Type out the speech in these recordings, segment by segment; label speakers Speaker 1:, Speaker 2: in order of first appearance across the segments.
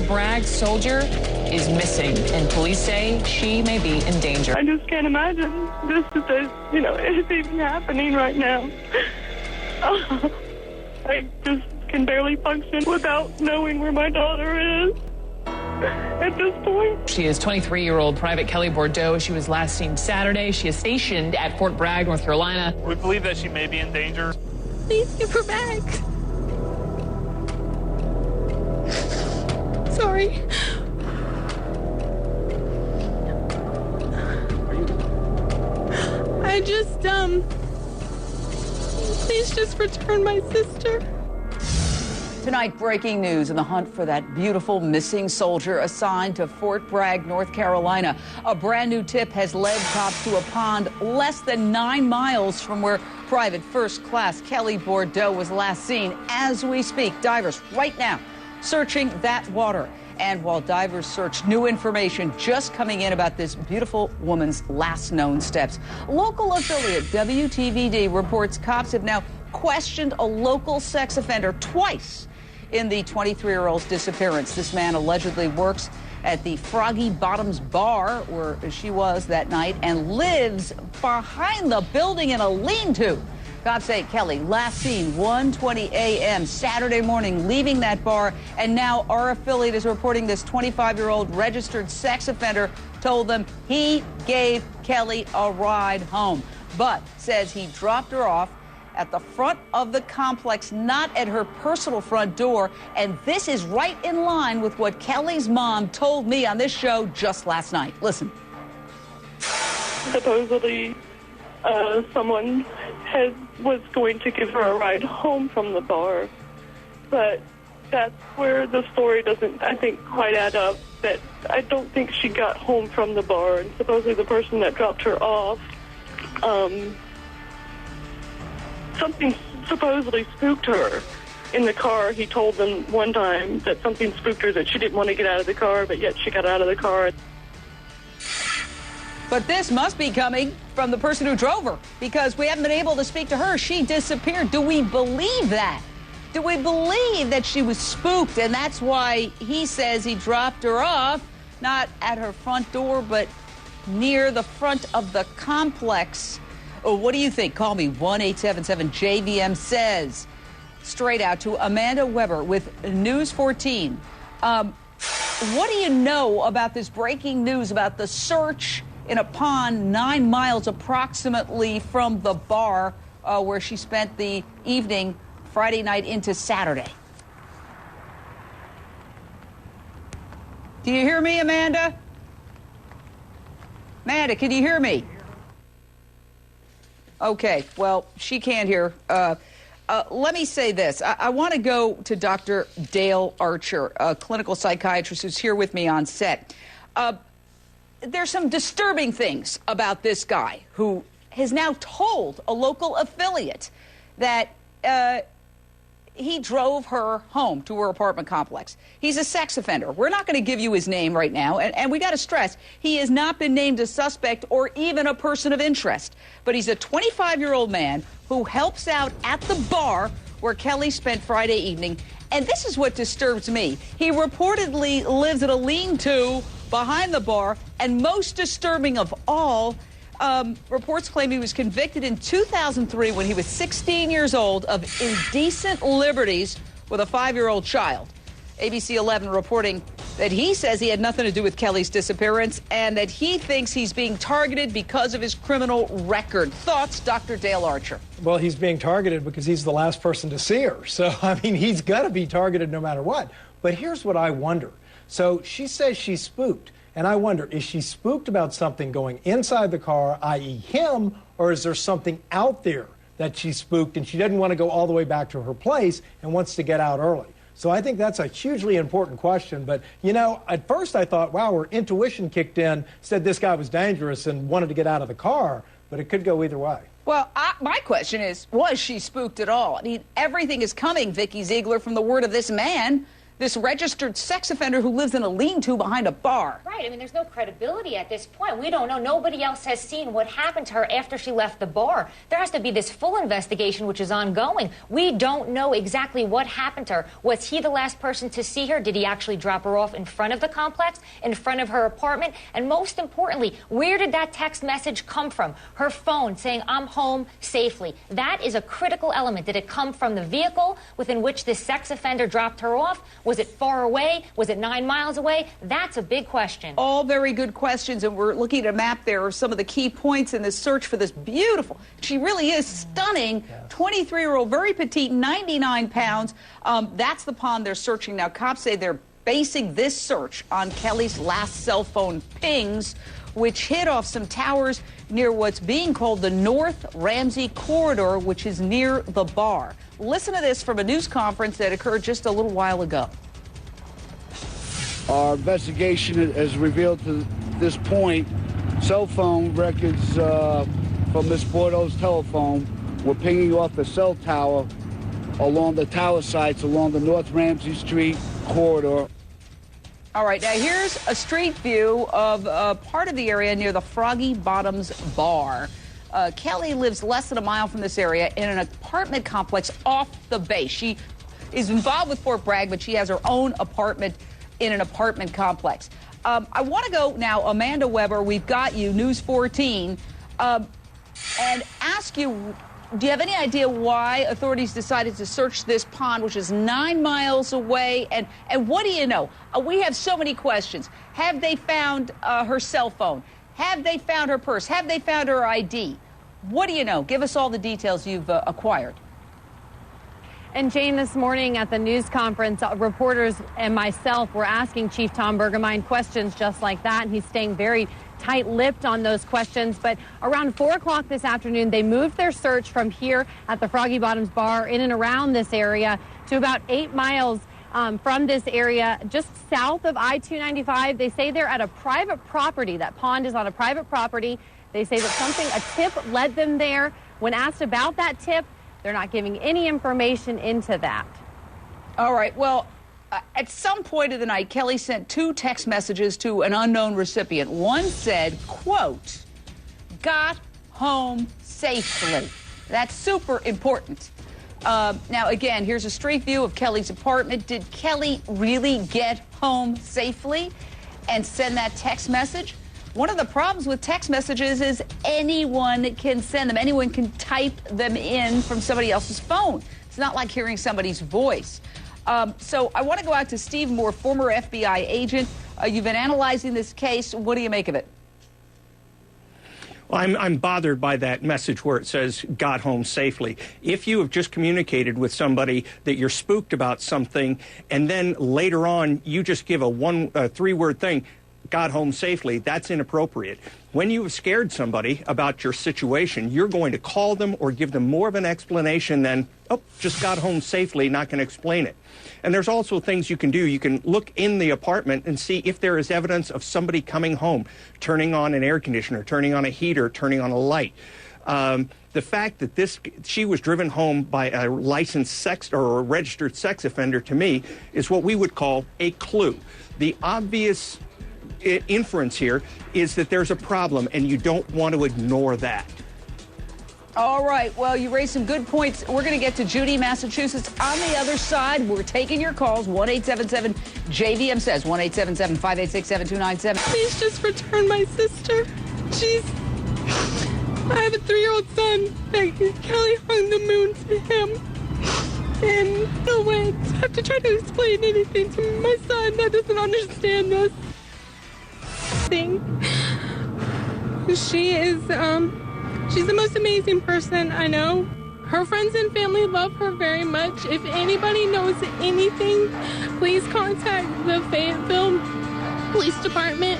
Speaker 1: Bragg soldier is missing, and police say she may be in danger.
Speaker 2: I just can't imagine this is, it's even happening right now. I just can barely function without knowing where my daughter is at this point.
Speaker 1: She is 23-year-old Private Kelli Bordeaux. She was last seen Saturday. She is stationed at Fort Bragg, North Carolina.
Speaker 3: We believe that she may be in danger.
Speaker 1: Please give her back. Sorry. I just, please just return my sister.
Speaker 4: Tonight, breaking news in the hunt for that beautiful missing soldier assigned to Fort Bragg, North Carolina. A brand new tip has led cops to a pond less than 9 miles from where Private First Class Kelli Bordeaux was last seen. As we speak, divers right now searching that water. And while divers search, new information just coming in about this beautiful woman's last known steps. Local affiliate WTVD reports cops have now questioned a local sex offender twice in the 23-year-old's disappearance. This man allegedly works at the Froggy Bottoms bar where she was that night and lives behind the building in a lean-to. Cops say Kelli last seen 1:20 a.m. Saturday morning leaving that bar, and now our affiliate is reporting this 25-year-old registered sex offender told them he gave Kelli a ride home, but says he dropped her off at the front of the complex, not at her personal front door. And this is right in line with what Kelli's mom told me on this show just last night. Listen.
Speaker 2: Supposedly, someone was going to give her a ride home from the bar, but that's where the story doesn't, I think, quite add up. That I don't think she got home from the bar, and supposedly the person that dropped her off, something supposedly spooked her in the car. He told them one time that something spooked her, that she didn't want to get out of the car, but yet she got out of the car.
Speaker 4: But this must be coming from the person who drove her, because we haven't been able to speak to her. She disappeared. Do we believe that? Do we believe that she was spooked, and that's why he says he dropped her off, not at her front door, but near the front of the complex? Oh, what do you think? Call me, 1-877-JVM says. Straight out to Amanda Weber with News 14. What do you know about this breaking news about the search in a pond 9 miles approximately from the bar where she spent the evening Friday night into Saturday? Do you hear me, Amanda? Amanda, can you hear me? Okay, well, she can't hear. Let me say this. I want to go to Dr. Dale Archer, a clinical psychiatrist who's here with me on set. There's some disturbing things about this guy who has now told a local affiliate that he drove her home to her apartment complex. He's a sex offender. We're not going to give you his name right now, and we got to stress, he has not been named a suspect or even a person of interest. But he's a 25-year-old man who helps out at the bar where Kelli spent Friday evening, and this is what disturbs me. He reportedly lives at a lean-to behind the bar, and most disturbing of all, reports claim he was convicted in 2003 when he was 16 years old of indecent liberties with a 5-year-old child. ABC 11 reporting that he says he had nothing to do with Kelli's disappearance and that he thinks he's being targeted because of his criminal record. Thoughts, Dr. Dale Archer?
Speaker 5: Well, he's being targeted because he's the last person to see her. So, I mean, he's got to be targeted no matter what. But here's what I wonder. So she says she's spooked. And I wonder, is she spooked about something going inside the car, i.e. him, or is there something out there that she's spooked and she doesn't want to go all the way back to her place and wants to get out early? So I think that's a hugely important question. But, you know, at first I thought, wow, her intuition kicked in, said this guy was dangerous and wanted to get out of the car. But it could go either way.
Speaker 4: Well, my question is, was she spooked at all? I mean, everything is coming, Vicki Ziegler, from the word of this man this registered sex offender who lives in a lean-to behind a bar.
Speaker 6: Right. I mean, there's no credibility at this point. We don't know. Nobody else has seen what happened to her after she left the bar. There has to be this full investigation, which is ongoing. We don't know exactly what happened to her. Was he the last person to see her? Did he actually drop her off in front of the complex, in front of her apartment? And most importantly, where did that text message come from? Her phone saying, "I'm home safely." That is a critical element. Did it come from the vehicle within which this sex offender dropped her off? Was it far away? Was it 9 miles away? That's a big question.
Speaker 4: All very good questions, and we're looking at a map there of some of the key points in this search for this beautiful, she really is stunning, 23-year-old, very petite, 99 pounds. That's the pond they're searching now. Cops say they're basing this search on Kelli's last cell phone pings, which hit off some towers near what's being called the North Ramsey Corridor, which is near the bar. Listen to this from a news conference that occurred just a little while ago.
Speaker 7: Our investigation has revealed to this point cell phone records from Ms. Bordeaux's telephone were pinging off the cell tower along the tower sites along the North Ramsey Street corridor.
Speaker 4: All right, now here's a street view of part of the area near the Froggy Bottoms Bar. Kelli lives less than a mile from this area in an apartment complex off the base. She is involved with Fort Bragg, but she has her own apartment in an apartment complex. I want to go now, Amanda Weber, we've got you, News 14, and ask you, do you have any idea why authorities decided to search this pond, which is 9 miles away? And what do you know? We have so many questions. Have they found her cell phone? Have they found her purse? Have they found her ID? What do you know? Give us all the details you've acquired.
Speaker 8: And Jane, this morning at the news conference, reporters and myself were asking Chief Tom Bergemine questions just like that, and he's staying very tight-lipped on those questions. But around 4 o'clock this afternoon, they moved their search from here at the Froggy Bottoms Bar in and around this area to about 8 miles from this area, just south of I-295. They say they're at a private property. That pond is on a private property. They say that a tip led them there. When asked about that tip, they're not giving any information into that.
Speaker 4: All right. Well, at some point of the night, Kelli sent 2 text messages to an unknown recipient. One said, quote, "Got home safely." That's super important. Now, again, here's a street view of Kelli's apartment. Did Kelli really get home safely and send that text message? One of the problems with text messages is anyone can send them. Anyone can type them in from somebody else's phone. It's not like hearing somebody's voice. So I want to go out to Steve Moore, former FBI agent. You've been analyzing this case. What do you make of it?
Speaker 9: Well, I'm bothered by that message where it says got home safely. If you have just communicated with somebody that you're spooked about something, and then later on you just give a 3-word thing, got home safely, that's inappropriate. When you have scared somebody about your situation, you're going to call them or give them more of an explanation than, oh, just got home safely, not going to explain it. And there's also things you can do. You can look in the apartment and see if there is evidence of somebody coming home, turning on an air conditioner, turning on a heater, turning on a light. The fact that she was driven home by a licensed sex or a registered sex offender, to me, is what we would call a clue. The obvious inference here is that there's a problem, and you don't want to ignore that.
Speaker 4: All right. Well, you raised some good points. We're going to get to Judy, Massachusetts. On the other side, we're taking your calls. 1-877-JVM says 1-877-586-7297.
Speaker 10: Please just return my sister. I have a 3-year-old son. Kelli hung the moon to him. And no way. I have to try to explain anything to my son that doesn't understand this thing. She is, she's the most amazing person I know. Her friends and family love her very much. If anybody knows anything, please contact the Fayetteville Police Department.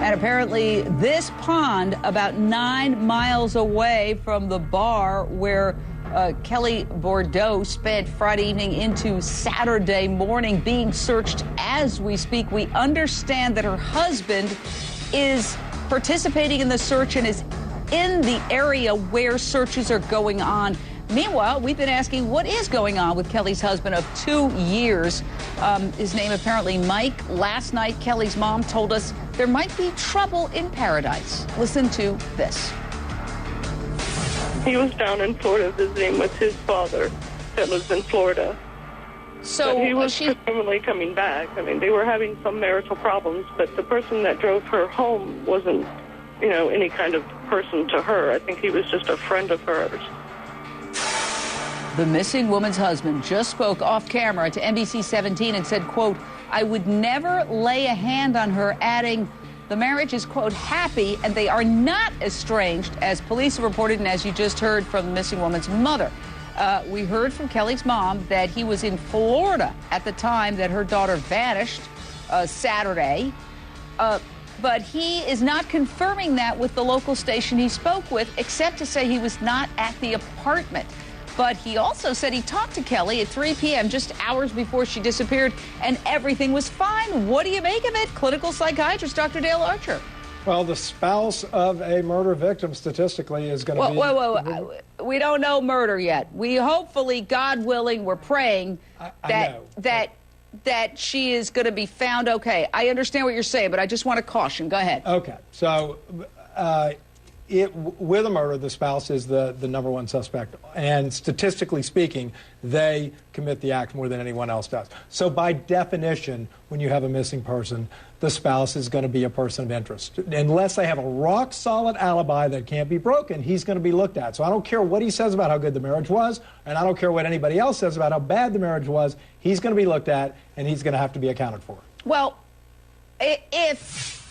Speaker 4: And apparently this pond, about 9 miles away from the bar where Kelli Bordeaux spent Friday evening into Saturday morning, being searched as we speak. We understand that her husband is participating in the search and is in the area where searches are going on. Meanwhile, we've been asking what is going on with Kelli's husband of 2 years. His name apparently Mike. Last night, Kelli's mom told us there might be trouble in paradise. Listen to this.
Speaker 2: He was down in Florida visiting with his father that lives in Florida.
Speaker 4: So
Speaker 2: but he was presumably coming back. I mean, they were having some marital problems, but the person that drove her home wasn't, any kind of person to her. I think he was just a friend of hers.
Speaker 4: The missing woman's husband just spoke off camera to NBC 17 and said, quote, I would never lay a hand on her, adding, the marriage is, quote, happy, and they are not estranged, as police have reported and as you just heard from the missing woman's mother. We heard from Kelli's mom that he was in Florida at the time that her daughter vanished Saturday. But he is not confirming that with the local station he spoke with, except to say he was not at the apartment. But he also said he talked to Kelli at 3 p.m., just hours before she disappeared, and everything was fine. What do you make of it? Clinical psychiatrist Dr. Dale Archer.
Speaker 5: Well, the spouse of a murder victim statistically is going to be...
Speaker 4: Whoa. We don't know murder yet. We hopefully, God willing, we're praying that she is going to be found okay. I understand what you're saying, but I just want to caution. Go ahead.
Speaker 5: Okay. So with a murder, the spouse is the number one suspect. And statistically speaking, they commit the act more than anyone else does. So by definition, when you have a missing person, the spouse is going to be a person of interest. Unless they have a rock-solid alibi that can't be broken, he's going to be looked at. So I don't care what he says about how good the marriage was, and I don't care what anybody else says about how bad the marriage was. He's going to be looked at, and he's going to have to be accounted for.
Speaker 4: Well, if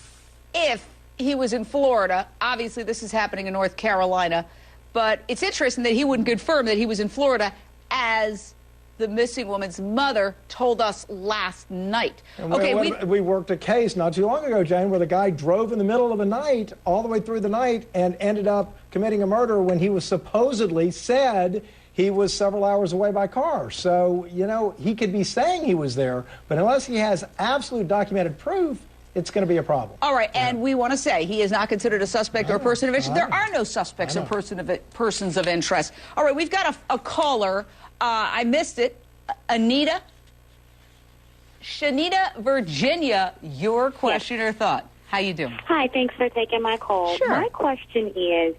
Speaker 4: he was in Florida, obviously this is happening in North Carolina, but it's interesting that he wouldn't confirm that he was in Florida, as the missing woman's mother told us last night.
Speaker 5: And we worked a case not too long ago, Jane, where the guy drove in the middle of the night, all the way through the night, and ended up committing a murder when he was supposedly said he was several hours away by car. So, he could be saying he was there, but unless he has absolute documented proof, it's going to be a problem.
Speaker 4: All right, and we want to say he is not considered a suspect or a person of interest. There are no suspects or persons of interest. All right, we've got a caller. I missed it. Shanita, Virginia, your question or thought. How you doing?
Speaker 11: Hi, thanks for taking my call.
Speaker 4: Sure.
Speaker 11: My question is,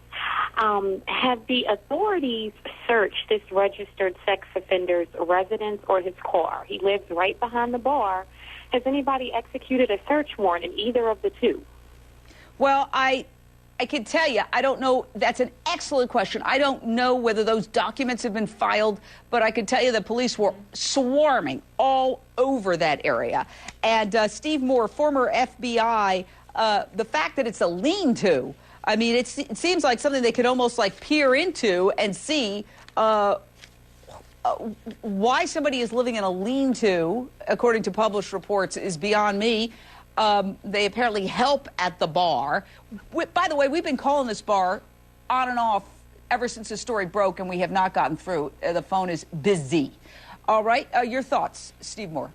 Speaker 11: have the authorities searched this registered sex offender's residence or his car? He lives right behind the bar. Has anybody executed a search warrant in either of the two?
Speaker 4: Well, I can tell you, I don't know. That's an excellent question. I don't know whether those documents have been filed, but I can tell you the police were swarming all over that area. And Steve Moore, former FBI, the fact that it's a lean-to, I mean, it seems like something they could almost like peer into and see why somebody is living in a lean-to, according to published reports, is beyond me. They apparently help at the bar. By the way, we've been calling this bar on and off ever since the story broke, and we have not gotten through. The phone is busy. All right, your thoughts, Steve Moore?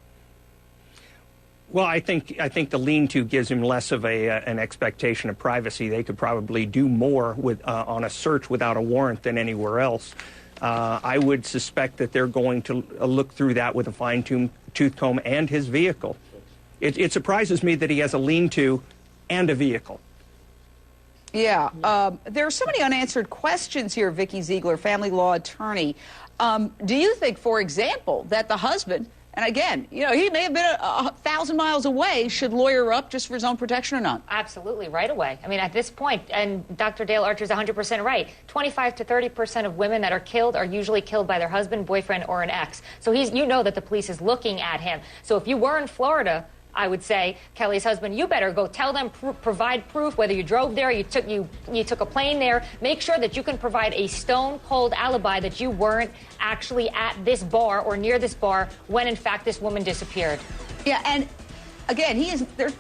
Speaker 9: Well, I think the lean-to gives him less of an expectation of privacy. They could probably do more on a search without a warrant than anywhere else. I would suspect that they're going to look through that with a fine-tooth comb and his vehicle. It surprises me that he has a lean-to and a vehicle.
Speaker 4: Yeah. There are so many unanswered questions here, Vicki Ziegler, family law attorney. Do you think, for example, that the husband, and again, he may have been 1,000 miles away, should lawyer up just for his own protection or not?
Speaker 6: Absolutely, right away. I mean, at this point, and Dr. Dale Archer is 100% right, 25 to 30% of women that are killed are usually killed by their husband, boyfriend, or an ex. So that the police is looking at him. So if you were in Florida, I would say, Kelli's husband, you better go tell them, provide proof, whether you drove there, you took a plane there. Make sure that you can provide a stone-cold alibi that you weren't actually at this bar or near this bar when, in fact, this woman disappeared.
Speaker 4: Yeah, and again,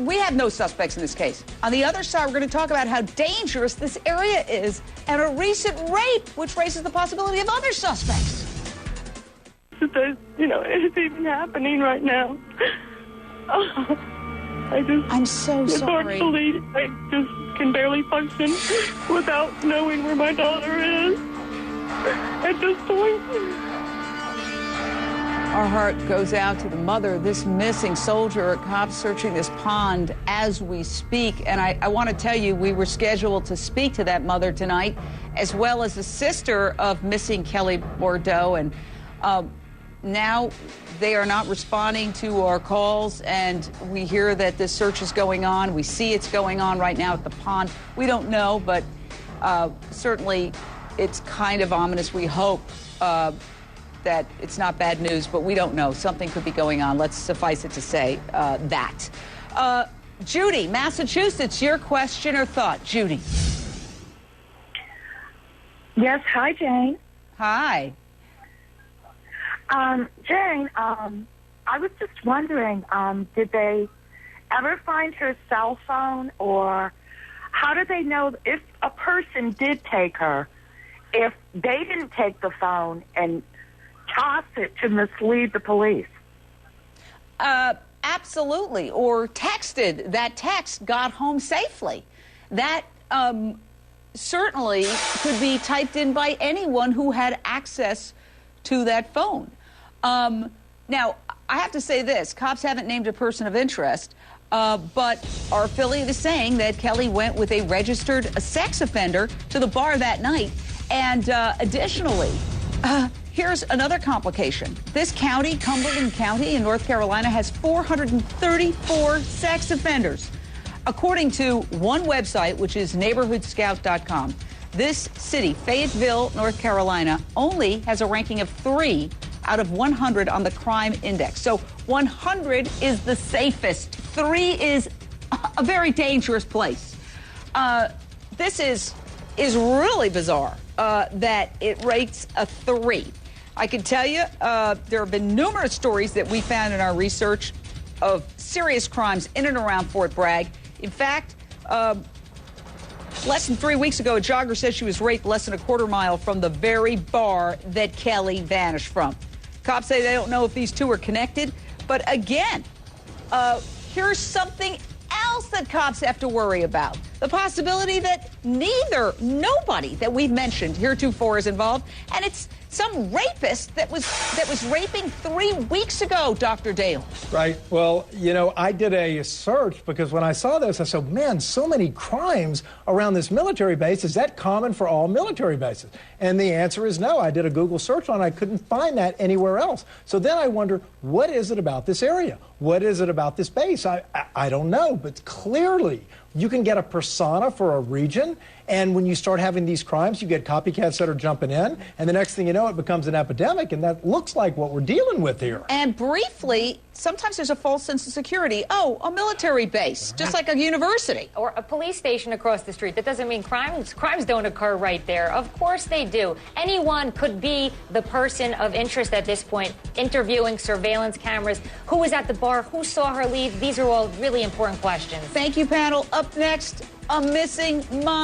Speaker 4: we have no suspects in this case. On the other side, we're going to talk about how dangerous this area is and a recent rape, which raises the possibility of other suspects.
Speaker 2: It's even happening right now.
Speaker 4: I'm so
Speaker 2: it's
Speaker 4: sorry.
Speaker 2: Hard to believe. I just can barely function without knowing where my daughter is. And at this point.
Speaker 4: Our heart goes out to the mother of this missing soldier. Cops searching this pond as we speak. And I want to tell you, we were scheduled to speak to that mother tonight, as well as the sister of missing Kelli Bordeaux. And now they are not responding to our calls, and we hear that this search is going on. We see it's going on right now at the pond. We don't know, but certainly it's kind of ominous. We hope that it's not bad news, but we don't know. Something could be going on. Let's suffice it to say that. Judy, Massachusetts, your question or thought. Judy.
Speaker 12: Yes, hi, Jane.
Speaker 4: Hi.
Speaker 12: Jane, I was just wondering, did they ever find her cell phone, or how do they know if a person did take her, if they didn't take the phone and toss it to mislead the police?
Speaker 4: Absolutely. Or texted. That text got home safely. That certainly could be typed in by anyone who had access to that phone. Now, I have to say this. Cops haven't named a person of interest, but our affiliate is saying that Kelli went with a registered sex offender to the bar that night. And additionally, here's another complication. This county, Cumberland County in North Carolina, has 434 sex offenders. According to one website, which is neighborhoodscout.com, this city, Fayetteville, North Carolina, only has a ranking of 3 out of 100 on the crime index. So 100 is the safest. 3 is a very dangerous place. This is really bizarre that it rates a 3. I can tell you there have been numerous stories that we found in our research of serious crimes in and around Fort Bragg. In fact, less than 3 weeks ago, a jogger said she was raped less than a quarter mile from the very bar that Kelli vanished from. Cops say they don't know if these two are connected. But again, here's something else that cops have to worry about. The possibility that nobody that we've mentioned heretofore is involved. And it's some rapist that was raping 3 weeks ago, Dr. Dale.
Speaker 5: Right. Well, you know, I did a search because when I saw this, I said, man, so many crimes around this military base. Is that common for all military bases? And the answer is no. I did a Google search on it. I couldn't find that anywhere else. So then I wonder, what is it about this area? What is it about this base? I don't know, but clearly you can get a persona for a region, and when you start having these crimes, you get copycats that are jumping in, and the next thing you know, it becomes an epidemic, and that looks like what we're dealing with here.
Speaker 4: And briefly, sometimes there's a false sense of security. Oh, a military base, just like a university.
Speaker 6: Or a police station across the street. That doesn't mean crimes don't occur right there. Of course they do. Anyone could be the person of interest at this point. Interviewing, surveillance cameras, who was at the bar, who saw her leave. These are all really important questions.
Speaker 4: Thank you, panel. Up next, a missing mom.